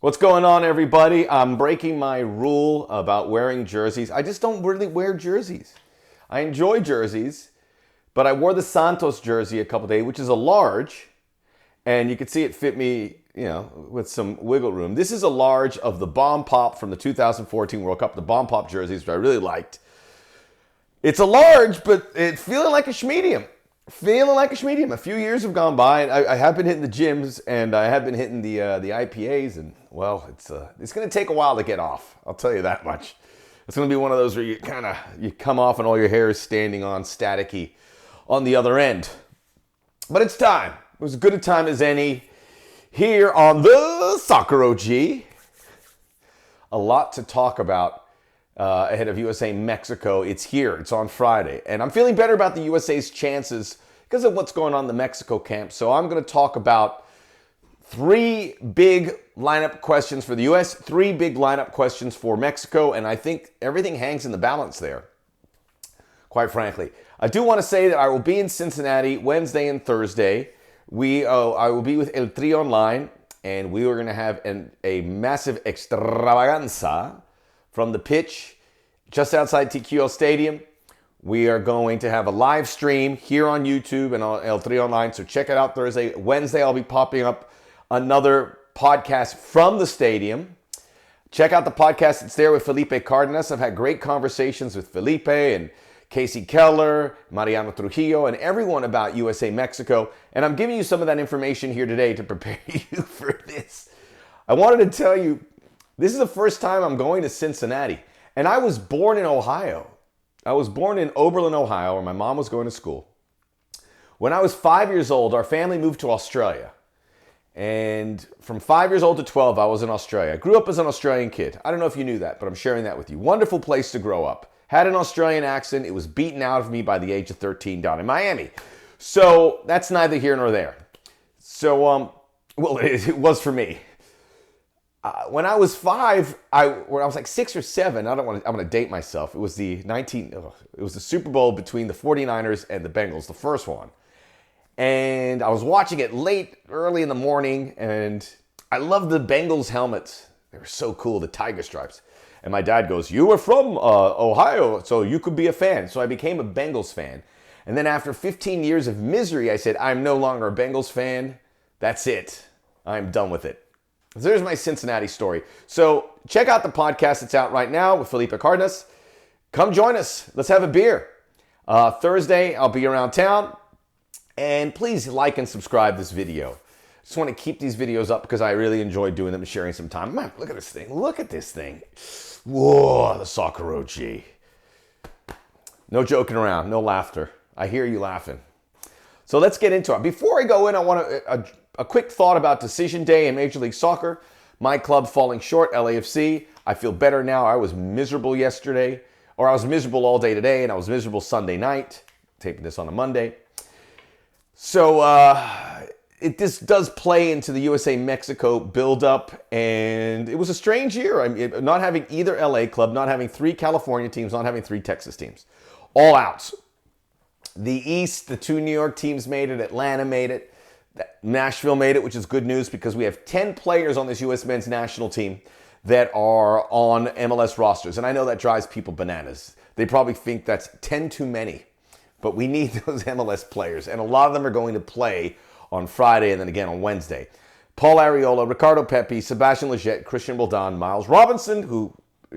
What's going on, everybody? I'm breaking my rule about wearing jerseys. I just don't really wear jerseys. I enjoy jerseys, but I wore the Santos jersey a couple days, which is a large, and you can see it fit me, with some wiggle room. This is a large of the Bomb Pop from the 2014 World Cup, the Bomb Pop jerseys, which I really liked. It's a large, but it's feeling like a schmedium. A few years have gone by, and I have been hitting the gyms, and I have been hitting the IPAs, and well, it's going to take a while to get off. I'll tell you that much. It's going to be one of those where you come off, and all your hair is standing on staticky on the other end. But it's time. It was as good a time as any here on the Soccer OG. A lot to talk about ahead of USA Mexico. It's here. It's on Friday. And I'm feeling better about the USA's chances because of what's going on in the Mexico camp. So I'm going to talk about 3 big lineup questions for the US, 3 big lineup questions for Mexico, and I think everything hangs in the balance there, quite frankly. I do want to say that I will be in Cincinnati Wednesday and Thursday. I will be with El Tri Online, and we are going to have a massive extravaganza from the pitch just outside TQL Stadium. We are going to have a live stream here on YouTube and on El Tri Online, so check it out Thursday. Wednesday, I'll be popping up another podcast from the stadium. Check out the podcast. It's there with Felipe Cardenas. I've had great conversations with Felipe and Casey Keller, Mariano Trujillo, and everyone about USA Mexico. And I'm giving you some of that information here today to prepare you for this. I wanted to tell you, this is the first time I'm going to Cincinnati. And I was born in Ohio. I was born in Oberlin, Ohio, where my mom was going to school. When I was 5 years old, our family moved to Australia. And from 5 years old to 12, I was in Australia. I grew up as an Australian kid. I don't know if you knew that, but I'm sharing that with you. Wonderful place to grow up. Had an Australian accent. It was beaten out of me by the age of 13 down in Miami. So that's neither here nor there. So, it was for me. When I was 5, when I was like 6 or 7, I'm going to date myself. It was the Super Bowl between the 49ers and the Bengals, the first one. And I was watching it early in the morning, and I loved the Bengals helmets. They were so cool, the tiger stripes. And my dad goes, "You were from Ohio, so you could be a fan." So I became a Bengals fan. And then after 15 years of misery, I said, "I'm no longer a Bengals fan. That's it. I'm done with it." So there's my Cincinnati story. So check out the podcast. It's out right now with Felipe Cardenas. Come join us. Let's have a beer. Thursday, I'll be around town. And please like and subscribe this video. Just want to keep these videos up because I really enjoy doing them and sharing some time. Man, look at this thing. Look at this thing. Whoa, the Soccer OG. No joking around. No laughter. I hear you laughing. So let's get into it. Before I go in, I want a quick thought about Decision Day in Major League Soccer. My club falling short, LAFC. I feel better now. I was miserable yesterday. Or I was miserable all day today, and I was miserable Sunday night. Taping this on a Monday. So this does play into the USA-Mexico build-up, and it was a strange year. I mean, not having either LA club, not having 3 California teams, not having 3 Texas teams. All out. The East, the 2 New York teams made it, Atlanta made it, Nashville made it, which is good news because we have 10 players on this U.S. men's national team that are on MLS rosters, and I know that drives people bananas. They probably think that's 10 too many. But we need those MLS players, and a lot of them are going to play on Friday and then again on Wednesday. Paul Arriola, Ricardo Pepi, Sebastian Lletget, Christian Roldan, Miles Robinson, who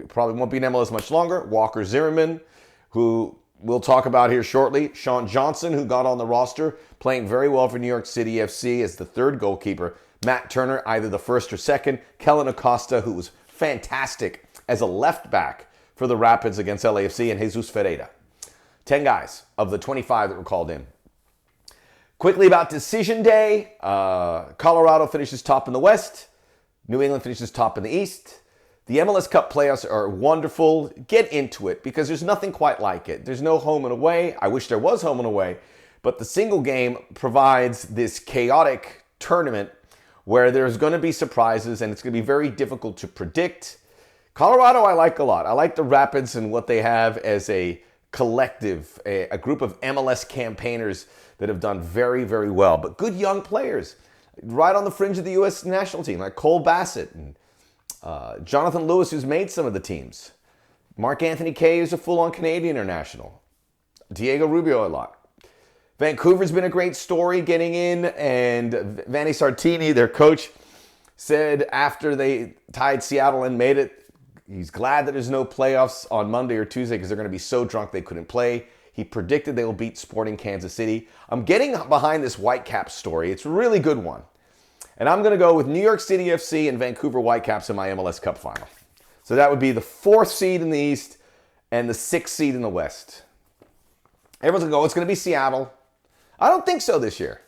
probably won't be in MLS much longer, Walker Zimmerman, who we'll talk about here shortly, Sean Johnson, who got on the roster, playing very well for New York City FC as the 3rd goalkeeper, Matt Turner, either the 1st or 2nd, Kellen Acosta, who was fantastic as a left back for the Rapids against LAFC, and Jesus Ferreira. 10 guys of the 25 that were called in. Quickly about Decision Day. Colorado finishes top in the West. New England finishes top in the East. The MLS Cup playoffs are wonderful. Get into it because there's nothing quite like it. There's no home and away. I wish there was home and away. But the single game provides this chaotic tournament where there's going to be surprises and it's going to be very difficult to predict. Colorado I like a lot. I like the Rapids and what they have as a collective, a group of MLS campaigners that have done very, very well. But good young players, right on the fringe of the U.S. national team, like Cole Bassett and Jonathan Lewis, who's made some of the teams. Mark Anthony Kaye is a full-on Canadian international. Diego Rubio a lot. Vancouver's been a great story getting in, and Vanni Sartini, their coach, said after they tied Seattle and made it, he's glad that there's no playoffs on Monday or Tuesday because they're going to be so drunk they couldn't play. He predicted they will beat Sporting Kansas City. I'm getting behind this Whitecaps story. It's a really good one. And I'm going to go with New York City FC and Vancouver Whitecaps in my MLS Cup Final. So that would be the 4th seed in the East and the 6th seed in the West. Everyone's going to go, it's going to be Seattle. I don't think so this year.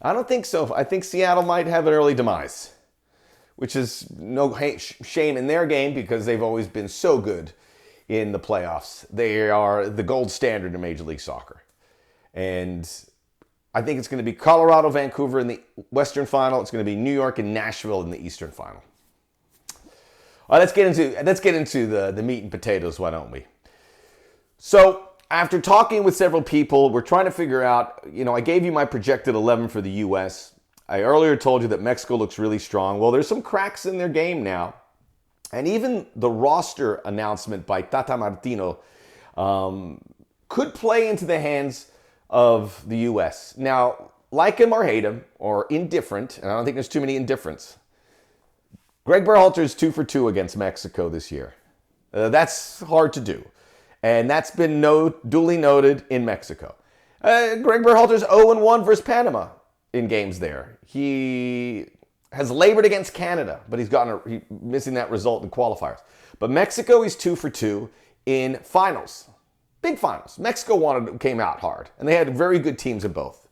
I don't think so. I think Seattle might have an early demise, which is no shame in their game because they've always been so good in the playoffs. They are the gold standard in Major League Soccer. And I think it's going to be Colorado, Vancouver in the Western Final. It's going to be New York and Nashville in the Eastern Final. All right, let's get into the meat and potatoes, why don't we? So after talking with several people, we're trying to figure out, I gave you my projected 11 for the U.S. I earlier told you that Mexico looks really strong. Well, there's some cracks in their game now. And even the roster announcement by Tata Martino could play into the hands of the U.S. Now, like him or hate him, or indifferent, and I don't think there's too many indifferents, Greg Berhalter is 2 for 2 against Mexico this year. That's hard to do. And that's been duly noted in Mexico. Greg Berhalter's 0-1 versus Panama in games there. He has labored against Canada, but he's missing that result in qualifiers. But Mexico, he's 2 for 2 in finals. Big finals. Mexico came out hard, and they had very good teams in both.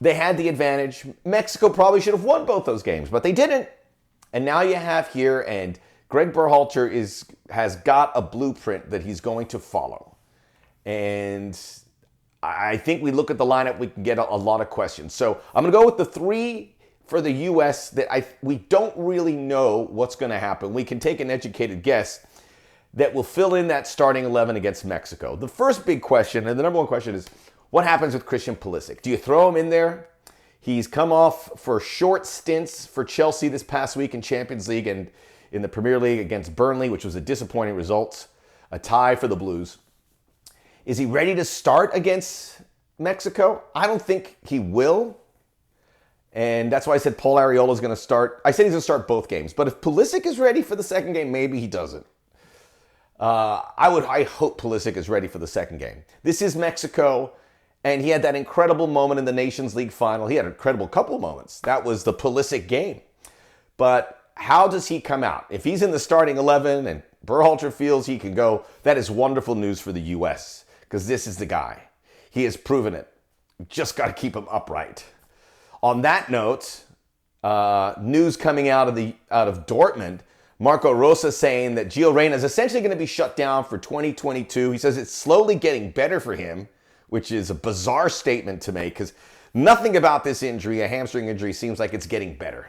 They had the advantage. Mexico probably should have won both those games, but they didn't. And now you have here, and Greg Berhalter has got a blueprint that he's going to follow. And I think we look at the lineup, we can get a lot of questions. So I'm going to go with the 3 for the U.S. that we don't really know what's going to happen. We can take an educated guess that will fill in that starting 11 against Mexico. The first big question, and the number one question, is what happens with Christian Pulisic? Do you throw him in there? He's come off for short stints for Chelsea this past week in Champions League and in the Premier League against Burnley, which was a disappointing result, a tie for the Blues. Is he ready to start against Mexico? I don't think he will. And that's why I said Paul Arriola is going to start. I said he's going to start both games. But if Pulisic is ready for the second game, maybe he doesn't. I hope Pulisic is ready for the second game. This is Mexico, and he had that incredible moment in the Nations League final. He had an incredible couple moments. That was the Pulisic game. But how does he come out? If he's in the starting 11 and Berhalter feels he can go, that is wonderful news for the U.S. because this is the guy. He has proven it. Just got to keep him upright. On that note, news coming out of Dortmund, Marco Rosa saying that Gio Reyna is essentially going to be shut down for 2022. He says it's slowly getting better for him, which is a bizarre statement to make because nothing about this injury, a hamstring injury, seems like it's getting better.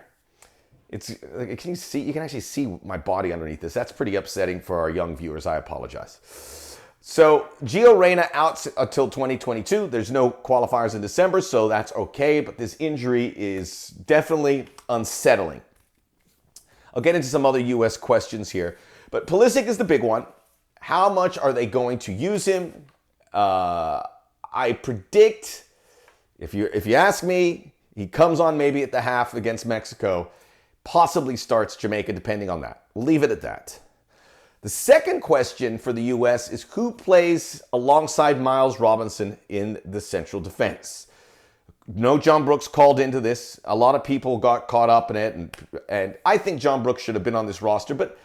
Can you see? You can actually see my body underneath this. That's pretty upsetting for our young viewers. I apologize. So Gio Reyna out until 2022. There's no qualifiers in December, so that's okay. But this injury is definitely unsettling. I'll get into some other U.S. questions here. But Pulisic is the big one. How much are they going to use him? I predict, if you ask me, he comes on maybe at the half against Mexico, possibly starts Jamaica, depending on that. We'll leave it at that. The second question for the U.S. is who plays alongside Miles Robinson in the central defense? No John Brooks called into this. A lot of people got caught up in it, and I think John Brooks should have been on this roster. But,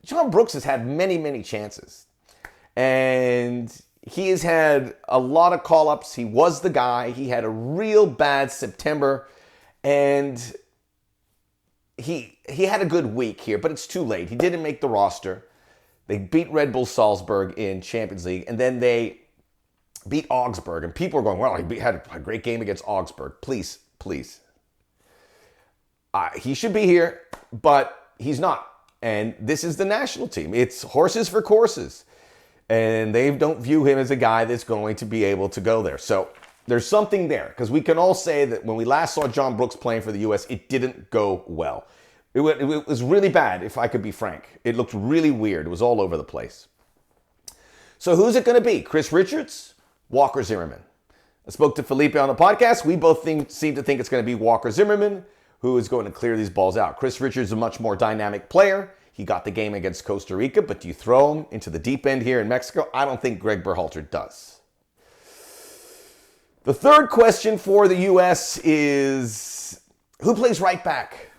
John Brooks has had many, many chances. And he has had a lot of call-ups. He was the guy. He had a real bad September, and he had a good week here, but it's too late. He didn't make the roster. They beat Red Bull Salzburg in Champions League, and then they beat Augsburg. And people are going, well, he had a great game against Augsburg. Please. He should be here, but he's not. And this is the national team. It's horses for courses. And they don't view him as a guy that's going to be able to go there. So there's something there, because we can all say that when we last saw John Brooks playing for the U.S., it didn't go well. It was really bad, if I could be frank. It looked really weird. It was all over the place. So who's it going to be? Chris Richards? Walker Zimmerman? I spoke to Felipe on the podcast. We both seem to think it's going to be Walker Zimmerman who is going to clear these balls out. Chris Richards is a much more dynamic player. He got the game against Costa Rica, but do you throw him into the deep end here in Mexico? I don't think Greg Berhalter does. The third question for the U.S. is, who plays right back?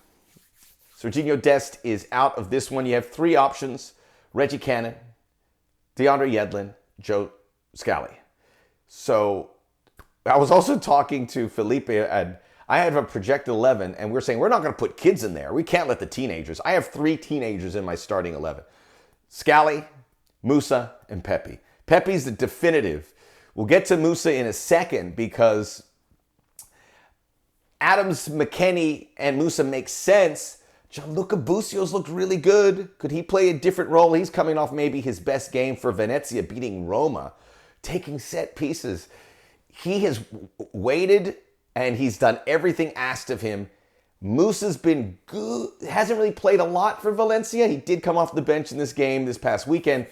Serginho Dest is out of this one. You have three options: Reggie Cannon, DeAndre Yedlin, Joe Scally. So I was also talking to Felipe, and I have a projected 11, and we're saying we're not going to put kids in there. We can't let the teenagers. I have three teenagers in my starting 11. Scally, Musa, and Pepe. Pepe's the definitive. We'll get to Musa in a second because Adams, McKennie, and Musa make sense. Gianluca Bucio's looked really good. Could he play a different role? He's coming off maybe his best game for Venezia, beating Roma, taking set pieces. He has waited, and he's done everything asked of him. Musa's been good. Hasn't really played a lot for Valencia. He did come off the bench in this game this past weekend,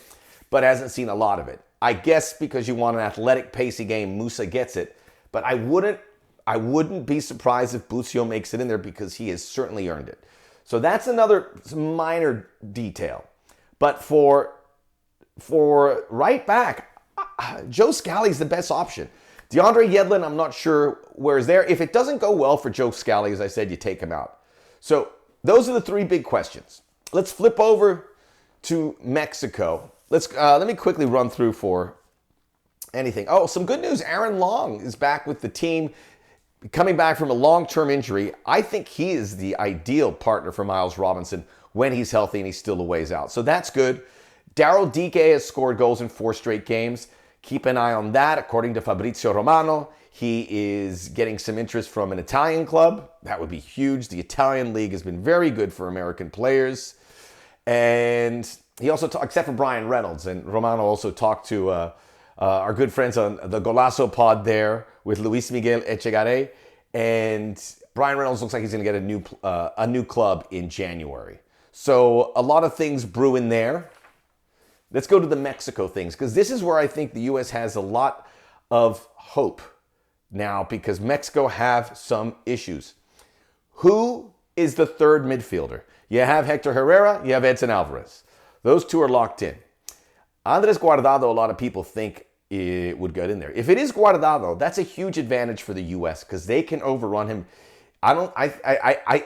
but hasn't seen a lot of it. I guess because you want an athletic, pacey game, Musa gets it. But I wouldn't be surprised if Bucio makes it in there because he has certainly earned it. So that's another minor detail. But for right back, Joe Scally's the best option. DeAndre Yedlin, I'm not sure where is there. If it doesn't go well for Joe Scally, as I said, you take him out. So those are the three big questions. Let's flip over to Mexico. Let me quickly run through for anything. Oh, some good news. Aaron Long is back with the team, coming back from a long-term injury. I think he is the ideal partner for Miles Robinson when he's healthy and he's still a ways out. So that's good. Daryl Dike has scored goals in 4 straight games. Keep an eye on that. According to Fabrizio Romano, he is getting some interest from an Italian club. That would be huge. The Italian league has been very good for American players. And he also talked, except for Brian Reynolds, and Romano also talked to our good friends on the Golazo pod there with Luis Miguel Echegaray. And Brian Reynolds looks like he's going to get a new club in January. So a lot of things brewing there. Let's go to the Mexico things, because this is where I think the U.S. has a lot of hope now, because Mexico have some issues. Who is the third midfielder? You have Hector Herrera, you have Edson Alvarez. Those two are locked in. Andres Guardado, a lot of people think it would get in there. If it is Guardado, that's a huge advantage for the U.S. because they can overrun him.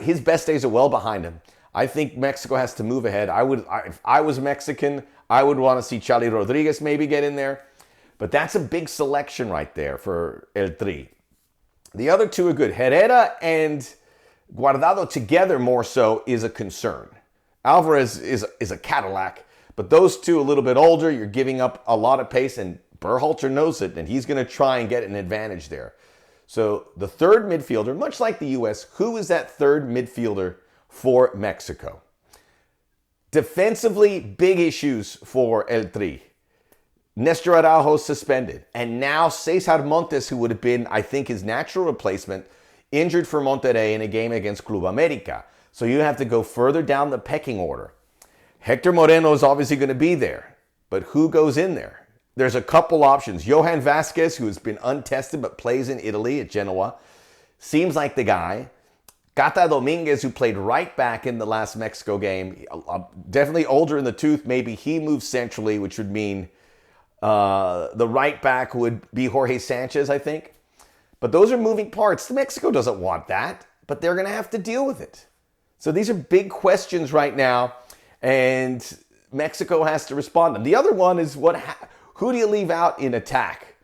His best days are well behind him. I think Mexico has to move ahead. If I was Mexican, I would want to see Charlie Rodriguez maybe get in there. But that's a big selection right there for El Tri. The other two are good. Herrera and Guardado together more so is a concern. Alvarez is a Cadillac, but those two a little bit older, you're giving up a lot of pace, and Berhalter knows it, and he's going to try and get an advantage there. So the third midfielder, much like the U.S., who is that third midfielder for Mexico? Defensively, big issues for El Tri. Nestor Araujo suspended, and now Cesar Montes, who would have been, I think, his natural replacement, injured for Monterrey in a game against Club America. So you have to go further down the pecking order. Hector Moreno is obviously going to be there, but who goes in there? There's a couple options. Johan Vasquez, who has been untested but plays in Italy at Genoa, seems like the guy. Cata Dominguez, who played right back in the last Mexico game, definitely older in the tooth. Maybe he moves centrally, which would mean the right back would be Jorge Sanchez, I think. But those are moving parts. Mexico doesn't want that, but they're going to have to deal with it. So these are big questions right now, and Mexico has to respond. And the other one is who do you leave out in attack?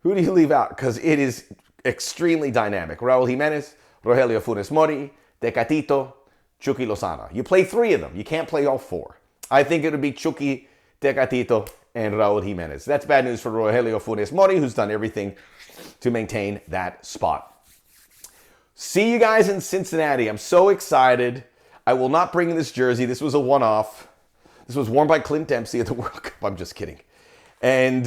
Who do you leave out? Because it is extremely dynamic. Raul Jimenez, Rogelio Funes Mori, Tecatito, Chucky Lozano. You play 3 of them. You can't play all 4. I think it would be Chucky, Tecatito, and Raul Jimenez. That's bad news for Rogelio Funes Mori, who's done everything to maintain that spot. See you guys in Cincinnati. I'm so excited. I will not bring this jersey. This was a one-off. This was worn by Clint Dempsey at the World Cup. I'm just kidding. And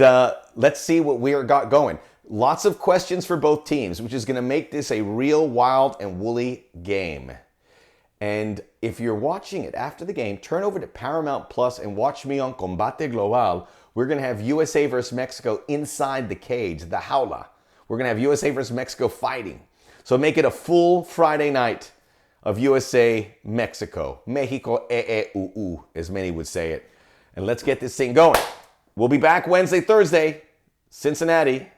let's see what we got going. Lots of questions for both teams, which is going to make this a real wild and woolly game. And if you're watching it after the game, turn over to Paramount Plus and watch me on Combate Global. We're going to have USA versus Mexico inside the cage, the jaula. We're going to have USA versus Mexico fighting. So make it a full Friday night of USA-Mexico. Mexico, as many would say it. And let's get this thing going. We'll be back Wednesday, Thursday, Cincinnati.